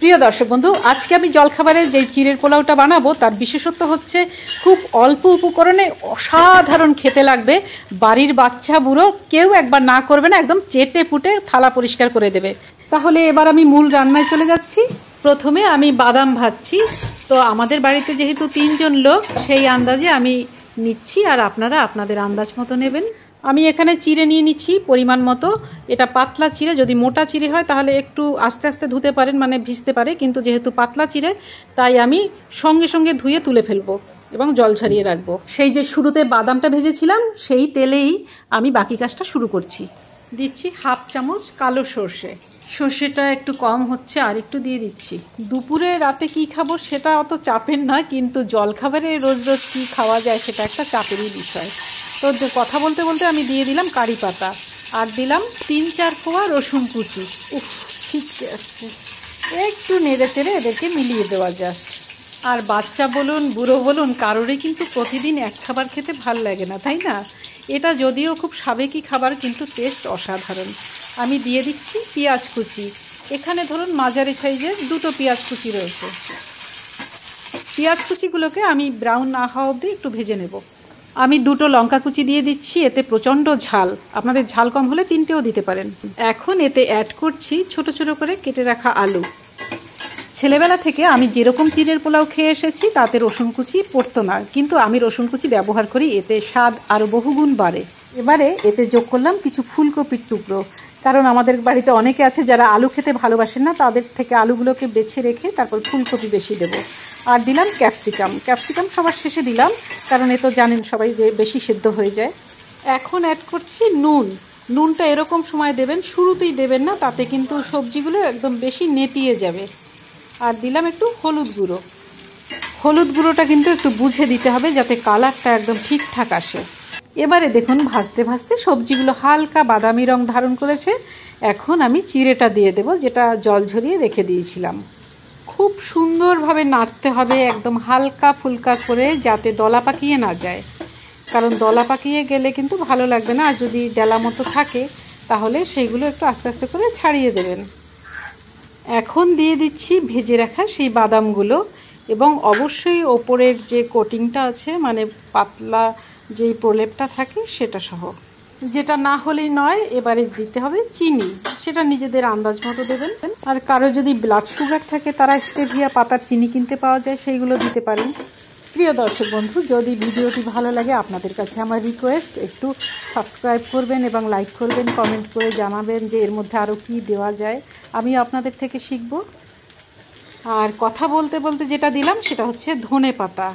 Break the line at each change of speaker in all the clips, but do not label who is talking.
প্রিয় দর্শক বন্ধু, আজকে আমি জলখাবারে যে চিড়ের পোলাওটা বানাবো তার বিশেষত্ব হচ্ছে খুব অল্প উপকরণে অসাধারণ খেতে লাগবে। বাড়ির বাচ্চা বুড়ো কেউ একবার না করবে না, একদম চেটে পুটে থালা পরিষ্কার করে দেবে। তাহলে এবার আমি মূল রান্নায় চলে যাচ্ছি। প্রথমে আমি বাদাম ভাজছি। তো আমাদের বাড়িতে যেহেতু 3 জন লোক, সেই আন্দাজে আমি নিচ্ছি, আর আপনারা আপনাদের আন্দাজ মতো নেবেন। আমি এখানে চিড়ে নিয়ে নিচ্ছি পরিমাণ মতো। এটা পাতলা চিড়ে, যদি মোটা চিড়ে হয় তাহলে একটু আস্তে আস্তে ধুতে পারেন, মানে ভিজতে পারে, কিন্তু যেহেতু পাতলা চিড়ে তাই আমি সঙ্গে সঙ্গে ধুয়ে তুলে ফেলবো এবং জল ঝরিয়ে রাখবো। সেই যে শুরুতে বাদামটা ভেজেছিলাম সেই তেলেই আমি বাকি কাজটা শুরু করছি। দিচ্ছি 1/2 চামচ কালো সর্ষে। সর্ষেটা একটু কম হচ্ছে, আর একটু দিয়ে দিচ্ছি। দুপুরে রাতে কি খাবো সেটা অত চাপের না, কিন্তু জলখাবারে রোজ রোজ কী খাওয়া যায় সেটা একটা চাপেরই বিষয়। তো কথা বলতে বলতে আমি দিয়ে দিলাম কারি পাতা, আর দিলাম 3-4 কোয়া রসুন কুচি। উফ, ঠিক আসছে। একটু নেড়ে চেড়ে এদেরকে মিলিয়ে দেওয়া জাস্ট। আর বাচ্চা বলুন বুড়ো বলুন, কারোরই কিন্তু প্রতিদিন এক খাবার খেতে ভাল লাগে না, তাই না? এটা যদিও খুব সাবেকি খাবার, কিন্তু টেস্ট অসাধারণ। আমি দিয়ে দিচ্ছি পেঁয়াজ কুচি। এখানে ধরুন মাঝারি সাইজের 2টো পেঁয়াজ কুচি রয়েছে। পেঁয়াজ কুচিগুলোকে আমি ব্রাউন না হওয়া অবধি একটু ভেজে নেব। আমি 2টো লঙ্কা কুচি দিয়ে দিচ্ছি, এতে প্রচণ্ড ঝাল। আপনাদের ঝাল কম হলে 3টেও দিতে পারেন। এখন এতে অ্যাড করছি ছোট ছোট করে কেটে রাখা আলু। ছেলেবেলা থেকে আমি যেরকম চিড়ের পোলাও খেয়ে এসেছি তাতে রসুন কুচি পড়তো না, কিন্তু আমি রসুন কুচি ব্যবহার করি, এতে স্বাদ আরও বহুগুণ বাড়ে। এবারে এতে যোগ করলাম কিছু ফুলকপির টুকরো, কারণ আমাদের বাড়িতে অনেকে আছে যারা আলু খেতে ভালোবাসেন না, তাদের থেকে আলুগুলোকে বেছে রেখে তারপর ফুলকপি বেশি দেবো। আর দিলাম ক্যাপসিকাম সবার শেষে দিলাম, কারণ এ তো জানেন সবাই যে বেশি সেদ্ধ হয়ে যায়। এখন অ্যাড করছি নুনটা এরকম সময় দেবেন, শুরুতেই দেবেন না, তাতে কিন্তু সবজিগুলো একদম বেশি নেতিয়ে যাবে। আর দিলাম একটু হলুদ গুঁড়োটা কিন্তু একটু বুঝে দিতে হবে, যাতে কালারটা একদম ঠিকঠাক আসে। এবারে দেখুন ভাজতে ভাজতে সবজিগুলো হালকা বাদামি রং ধারণ করেছে। এখন আমি চিড়েটা দিয়ে দেব, যেটা জল ঝরিয়ে রেখে দিয়েছিলাম। খুব সুন্দরভাবে নাড়তে হবে, একদম হালকা ফুলকা করে, যাতে দলা পাকিয়ে না যায়, কারণ দলা পাকিয়ে গেলে কিন্তু ভালো লাগবে না। আর যদি ডেলা মতো থাকে তাহলে সেইগুলো একটু আস্তে আস্তে করে ছাড়িয়ে দেবেন। এখন দিয়ে দিচ্ছি ভেজে রাখা সেই বাদামগুলো, এবং অবশ্যই ওপরের যে কোটিংটা আছে, মানে পাতলা যেই প্রলেপটা থাকে সেটা সহ। যেটা না হলেই নয়, এবারে দিতে হবে চিনি, সেটা নিজেদের আন্দাজ মতো দেবেন। আর কারো যদি ব্লাড সুগার থাকে তারা স্টেভিয়া পাতার চিনি কিনতে পাওয়া যায়, সেইগুলো দিতে পারেন। প্রিয় দর্শক বন্ধু, যদি ভিডিওটি ভালো লাগে আপনাদের কাছে আমার রিকোয়েস্ট, একটু সাবস্ক্রাইব করবেন এবং লাইক করবেন, কমেন্ট করে জানাবেন যে এর মধ্যে আরও কী দেওয়া যায়, আমিও আপনাদের থেকে শিখব। আর কথা বলতে বলতে যেটা দিলাম সেটা হচ্ছে ধনে পাতা।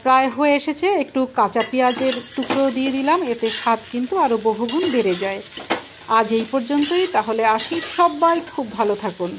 প্রায় হয়ে এসেছে, একটু কাঁচা পেঁয়াজের টুকরো দিয়ে দিলাম, এতে স্বাদ কিন্তু আরও বহুগুণ বেড়ে যায়। আজ এই পর্যন্তই, তাহলে আসি, সবাই খুব ভালো থাকুন।